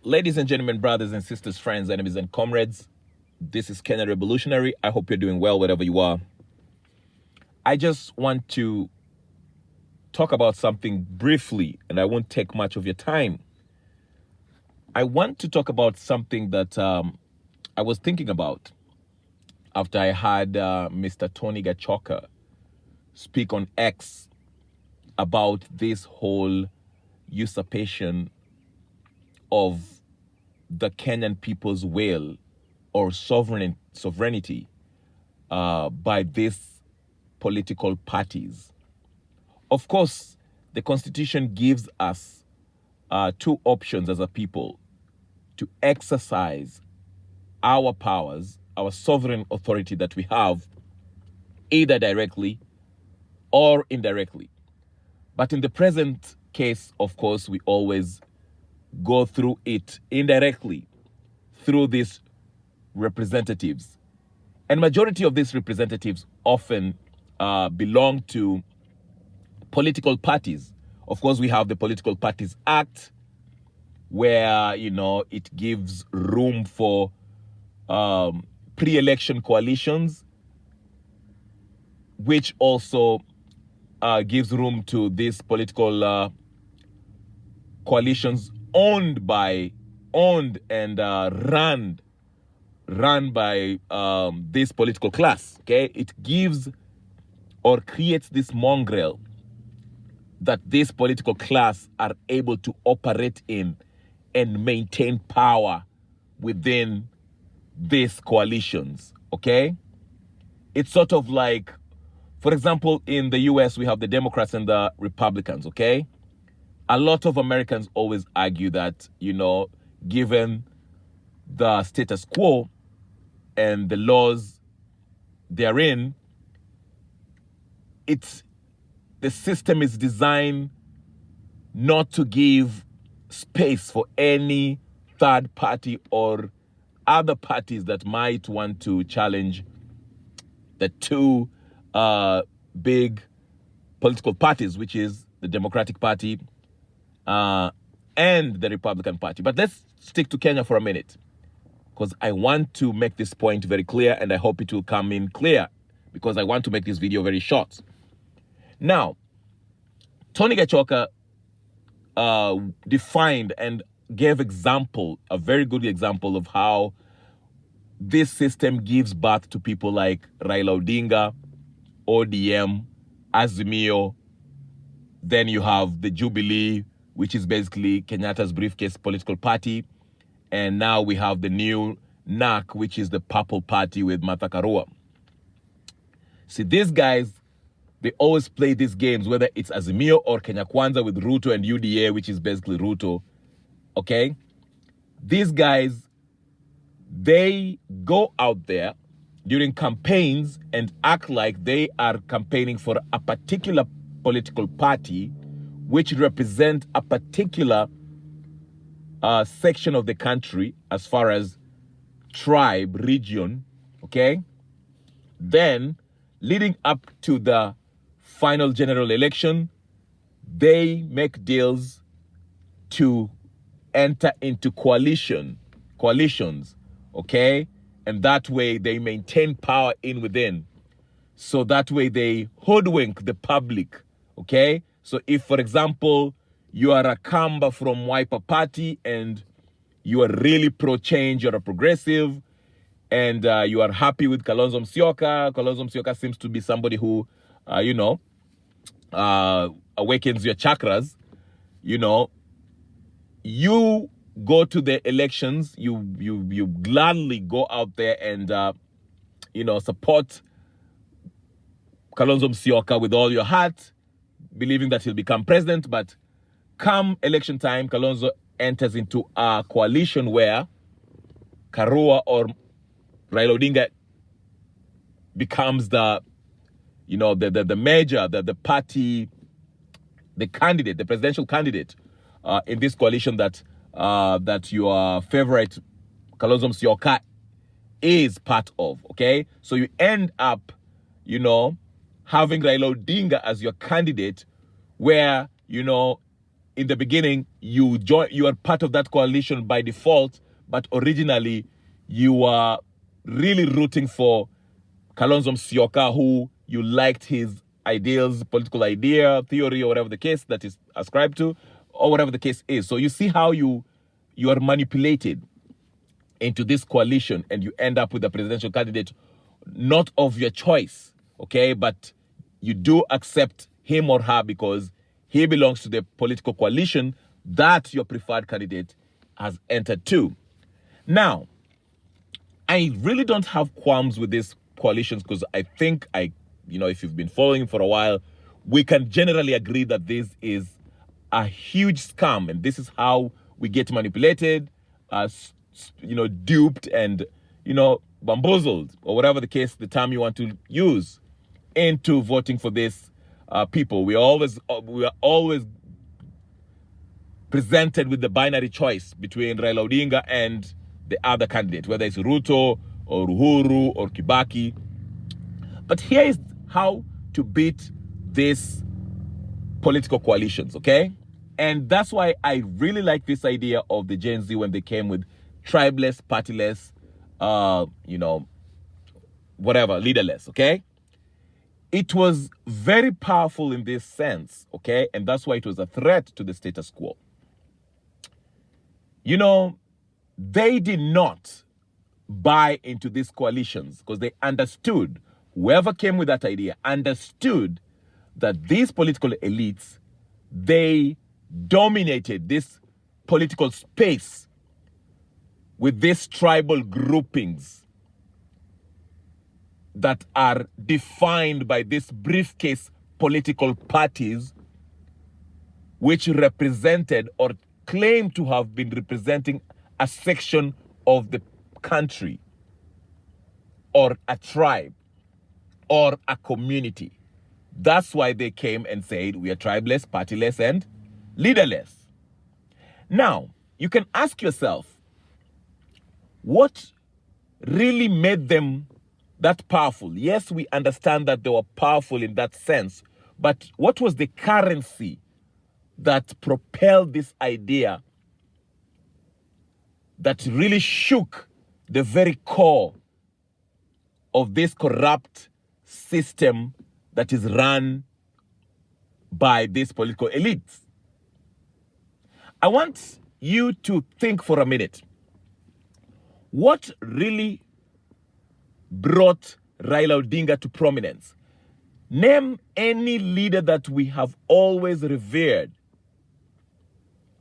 Ladies and gentlemen, brothers and sisters, friends, enemies and comrades, this is Kenya Revolutionary. I hope you're doing well wherever you are. I just want to talk about something briefly, and I won't take much of your time. I want to talk about something that I was thinking about after I had Mr. Tony Gachoka speak on X about this whole usurpation of the Kenyan people's will or sovereignty by these political parties. Of course, the Constitution gives us two options as a people to exercise our powers, our sovereign authority that we have, either directly or indirectly. But in the present case, of course, we always go through it indirectly through these representatives. And majority of these representatives often belong to political parties. Of course, we have the Political Parties Act, where, it gives room for pre-election coalitions, which also gives room to these political coalitions owned and run by this political class. Okay, it gives or creates this mongrel that this political class are able to operate in and maintain power within these coalitions. Okay, it's sort of like, for example, in the US, we have the Democrats and the Republicans. Okay, a lot of Americans always argue that, given the status quo and the laws therein, the system is designed not to give space for any third party or other parties that might want to challenge the two big political parties, which is the Democratic Party and the Republican Party. But let's stick to Kenya for a minute, because I want to make this point very clear, and I hope it will come in clear, because I want to make this video very short. Now, Tony Gachoka defined and gave a very good example of how this system gives birth to people like Raila Odinga, ODM, Azimio. Then you have the Jubilee, which is basically Kenyatta's briefcase political party. And now we have the new NAC, which is the Purple Party with Martha Karua. See, these guys, they always play these games, whether it's Azimio or Kenya Kwanza with Ruto and UDA, which is basically Ruto. Okay? These guys, they go out there during campaigns and act like they are campaigning for a particular political party, which represent a particular section of the country as far as tribe, region, okay? Then, leading up to the final general election, they make deals to enter into coalitions, okay? And that way they maintain power within. So that way they hoodwink the public, okay? So if, for example, you are a Kamba from Wiper Party and you are really pro-change, you're a progressive, and you are happy with Kalonzo Musyoka seems to be somebody who, awakens your chakras, you go to the elections, you gladly go out there and, support Kalonzo Musyoka with all your heart, believing that he'll become president. But come election time, Kalonzo enters into a coalition where Karua or Raila Odinga becomes the major, the party, the candidate, the presidential candidate in this coalition that your favorite Kalonzo Musyoka is part of, okay? So you end up, having Raila Odinga as your candidate, where, in the beginning, you are part of that coalition by default, but originally you were really rooting for Kalonzo Musyoka, who you liked his ideals, political idea, theory, or whatever the case that is ascribed to, or whatever the case is. So you see how you are manipulated into this coalition, and you end up with a presidential candidate not of your choice, okay? But you do accept him or her because he belongs to the political coalition that your preferred candidate has entered to. Now, I really don't have qualms with these coalitions because I think if you've been following for a while, we can generally agree that this is a huge scam, and this is how we get manipulated, duped, and bamboozled, or whatever the case, the term you want to use, into voting for these people. We are always presented with the binary choice between Raila Odinga and the other candidate, whether it's Ruto or Uhuru or Kibaki. But here is how to beat these political coalitions, okay? And that's why I really like this idea of the Gen Z when they came with tribeless, partyless, leaderless, okay? It was very powerful in this sense, okay? And that's why it was a threat to the status quo. They did not buy into these coalitions because they understood, whoever came with that idea, understood that these political elites, they dominated this political space with these tribal groupings that are defined by these briefcase political parties, which represented or claimed to have been representing a section of the country or a tribe or a community. That's why they came and said, we are tribeless, partyless, and leaderless. Now, you can ask yourself, what really made them that powerful? Yes, we understand that they were powerful in that sense, but what was the currency that propelled this idea that really shook the very core of this corrupt system that is run by these political elites? I want you to think for a minute. What really brought Raila Odinga to prominence? Name any leader that we have always revered,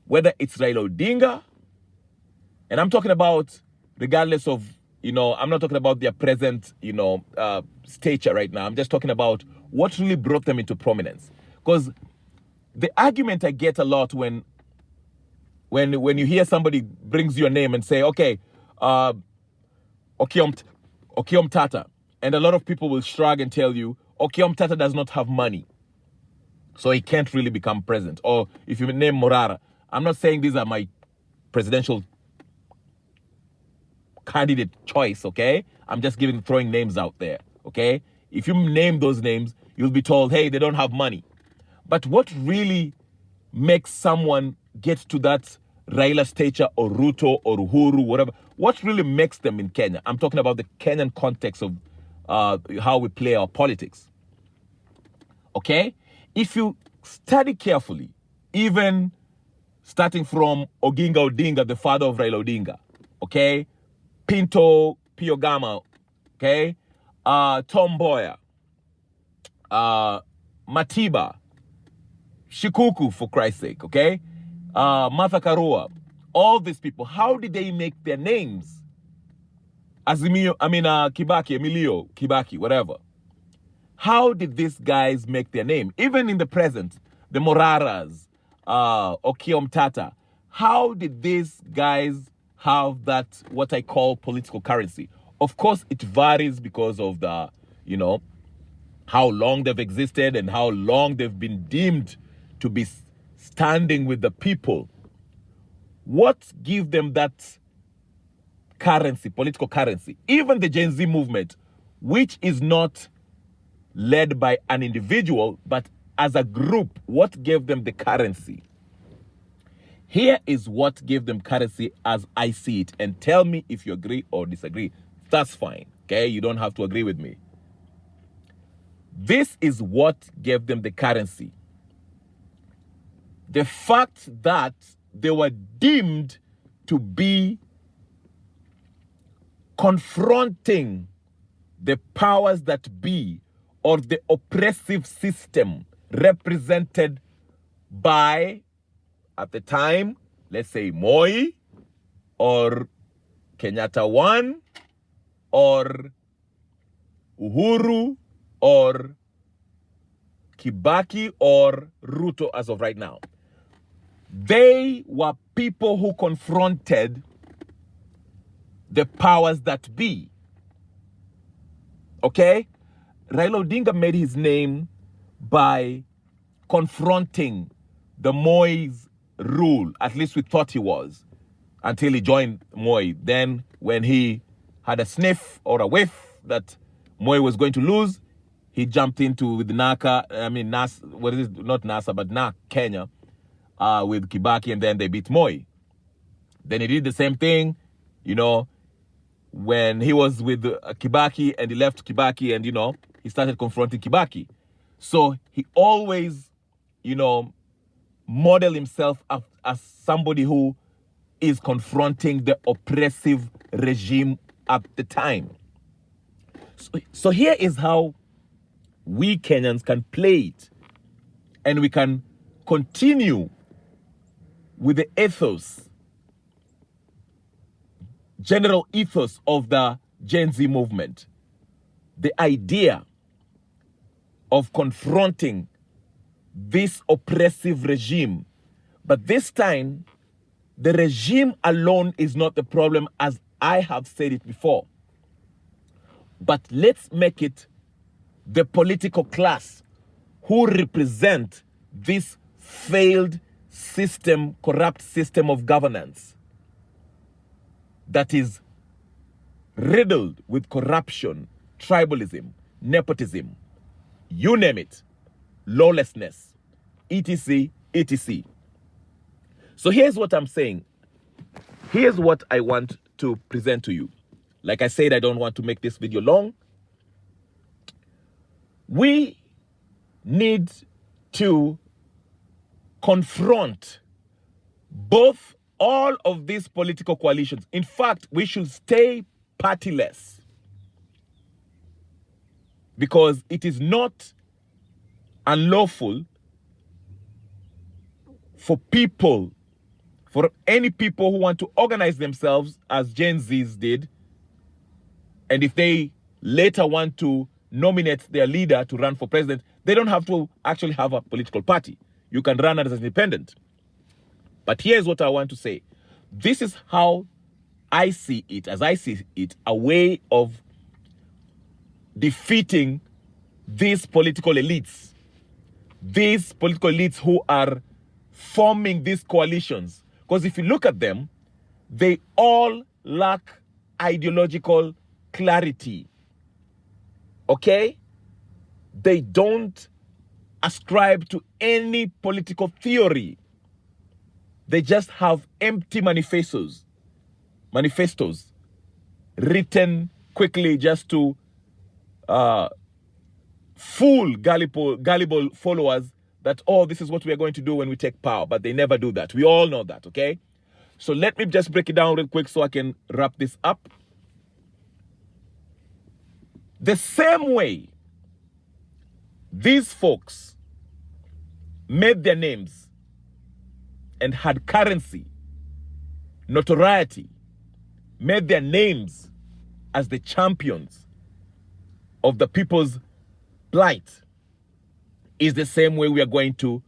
whether it's Raila Odinga, and I'm talking about regardless of, I'm not talking about their present, stature right now. I'm just talking about what really brought them into prominence. Because the argument I get a lot when you hear somebody brings your name and say, okay, Okiom Tata, and a lot of people will shrug and tell you, Okiom Tata does not have money, so he can't really become president. Or if you name Morara, I'm not saying these are my presidential candidate choice, okay? I'm just throwing names out there, okay? If you name those names, you'll be told, hey, they don't have money. But what really makes someone get to that Raila stature or Ruto or Uhuru, whatever, what really makes them in Kenya? I'm talking about the Kenyan context of how we play our politics, okay? If you study carefully, even starting from Oginga Odinga, the father of Raila Odinga, okay? Pinto Piogama, okay? Tom Mboya, Matiba, Shikuku, for Christ's sake, okay? Martha Karua, all these people, how did they make their names? Kibaki, Emilio Kibaki, whatever. How did these guys make their name? Even in the present, the Moraras, Okiom Tata, how did these guys have that, what I call political currency? Of course, it varies because of the, how long they've existed and how long they've been deemed to be standing with the people. What gives them that currency, political currency? Even the Gen Z movement, which is not led by an individual, but as a group, what gave them the currency? Here is what gave them currency as I see it. And tell me if you agree or disagree. That's fine. Okay? You don't have to agree with me. This is what gave them the currency. The fact that they were deemed to be confronting the powers that be, or the oppressive system represented by, at the time, let's say Moi, or Kenyatta 1, or Uhuru, or Kibaki, or Ruto as of right now. They were people who confronted the powers that be. Okay? Raila Odinga made his name by confronting the Moi's rule. At least we thought he was, until he joined Moi. Then when he had a sniff or a whiff that Moi was going to lose, he jumped into with NASA, what is it? Not NASA, but Kenya, with Kibaki, and then they beat Moi. Then he did the same thing, when he was with Kibaki, and he left Kibaki, and, he started confronting Kibaki. So he always, model himself as somebody who is confronting the oppressive regime at the time. So here is how we Kenyans can play it, and we can continue with the ethos, general ethos of the Gen Z movement. The idea of confronting this oppressive regime. But this time, the regime alone is not the problem, as I have said it before. But let's make it the political class who represent this failed system, corrupt system of governance that is riddled with corruption, tribalism, nepotism, you name it, lawlessness, etc., etc. So here's what I'm saying. Here's what I want to present to you. Like I said, I don't want to make this video long. We need to confront all of these political coalitions. In fact, we should stay partyless, because it is not unlawful for any people who want to organize themselves as Gen Zs did, and if they later want to nominate their leader to run for president, they don't have to actually have a political party. You can run as an independent. But here's what I want to say. This is how I see it, a way of defeating these political elites. These political elites who are forming these coalitions. Because if you look at them, they all lack ideological clarity. Okay? They don't ascribe to any political theory. They just have empty manifestos written quickly just to fool gullible followers that, oh, this is what we are going to do when we take power. But they never do that. We all know that, okay? So let me just break it down real quick so I can wrap this up. The same way these folks made their names and had currency, notoriety, made their names as the champions of the people's plight, is the same way we are going to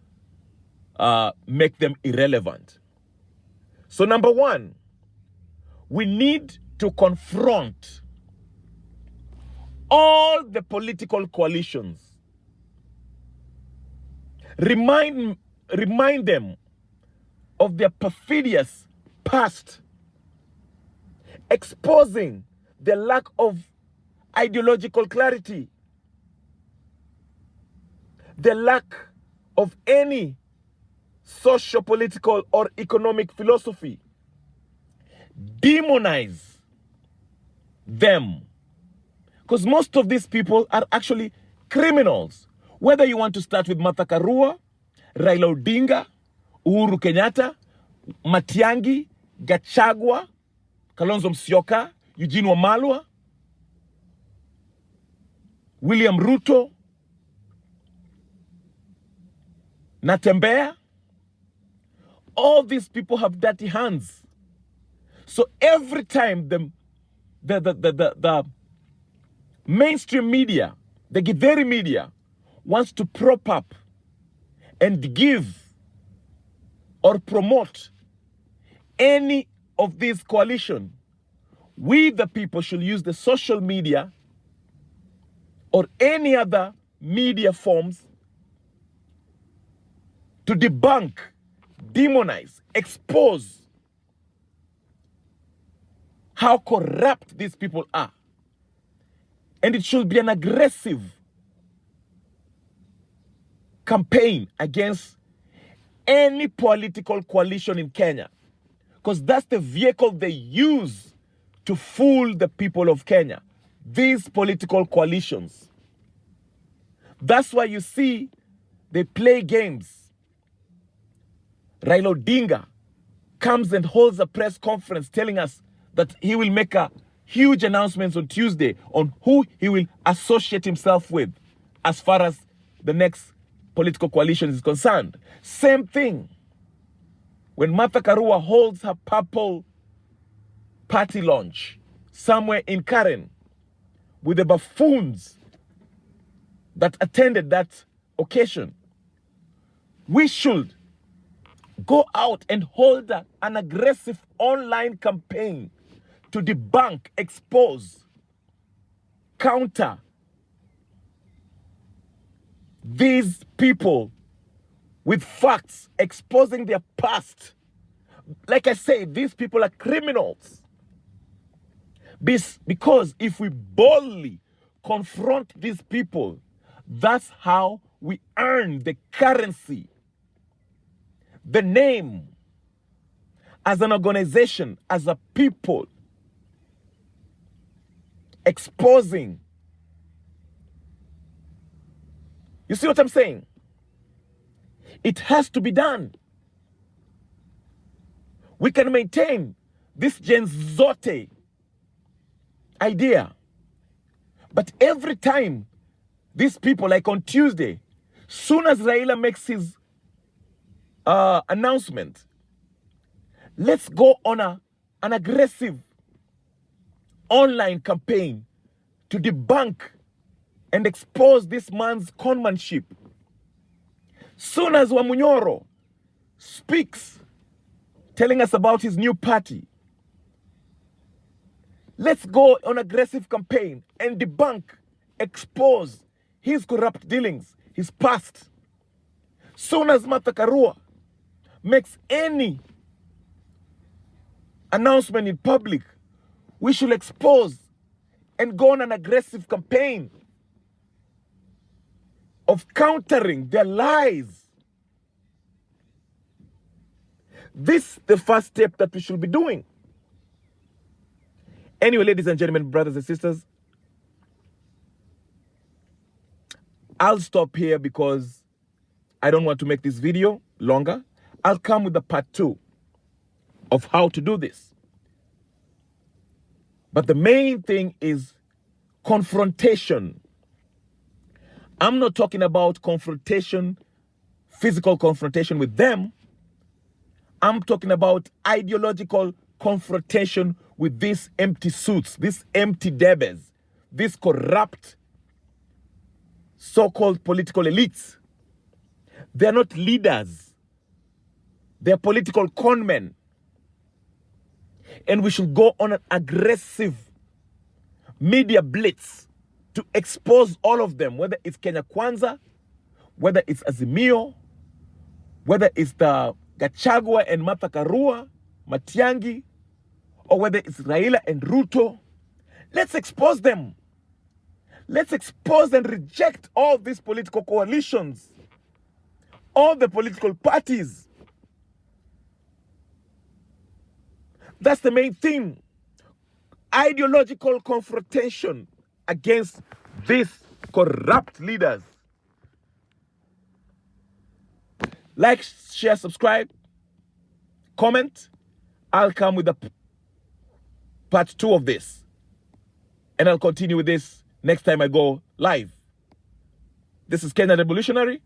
make them irrelevant. So number one, we need to confront all the political coalitions. Remind them of their perfidious past, exposing the lack of ideological clarity, the lack of any socio-political or economic philosophy. Demonize them. Because most of these people are actually criminals. Whether you want to start with Martha Karua, Raila Odinga, Uhuru Kenyatta, Matiang'i, Gachagua, Kalonzo Musyoka, Eugene Wamalwa, William Ruto, Natembeya, all these people have dirty hands. So every time the mainstream media, the Githeri media, wants to prop up and give or promote any of these coalition, we the people should use the social media or any other media forms to debunk, demonize, expose how corrupt these people are. And it should be an aggressive campaign against any political coalition in Kenya, because that's the vehicle they use to fool the people of Kenya, these political coalitions. That's why you see they play games. Raila Odinga comes and holds a press conference telling us that he will make a huge announcement on Tuesday on who he will associate himself with as far as the next political coalition is concerned. Same thing when Martha Karua holds her purple party launch somewhere in Karen with the buffoons that attended that occasion. We should go out and hold an aggressive online campaign to debunk, expose, counter these people with facts, exposing their past. Like I say, these people are criminals. Because if we boldly confront these people, that's how we earn the currency, the name, as an organization, as a people, exposing. You see what I'm saying? It has to be done. We can maintain this Gen Zote idea, but every time these people, like on Tuesday, soon as Raila makes his announcement, let's go on an aggressive online campaign to debunk and expose this man's conmanship. Soon as Wamunyoro speaks, telling us about his new party, let's go on aggressive campaign and debunk, expose his corrupt dealings, his past. Soon as Martha Karua makes any announcement in public, we should expose and go on an aggressive campaign of countering their lies. This is the first step that we should be doing. Anyway, ladies and gentlemen, brothers and sisters, I'll stop here because I don't want to make this video longer. I'll come with the part 2 of how to do this. But the main thing is confrontation. I'm not talking about confrontation, physical confrontation with them. I'm talking about ideological confrontation with these empty suits, these empty debes, these corrupt so-called political elites. They're not leaders. They're political conmen. And we should go on an aggressive media blitz to expose all of them, whether it's Kenya Kwanza, whether it's Azimio, whether it's the Gachagua and Martha Karua, Matiang'i, or whether it's Raila and Ruto. Let's expose them. Let's expose and reject all these political coalitions, all the political parties That's the main thing. Ideological confrontation against these corrupt leaders. Like, share, subscribe, comment. I'll come with a part 2 of this. And I'll continue with this next time I go live. This is Kenya Revolutionary.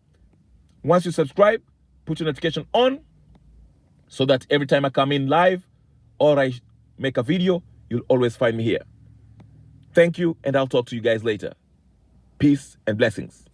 Once you subscribe, put your notification on so that every time I come in live or I make a video, you'll always find me here. Thank you, and I'll talk to you guys later. Peace and blessings.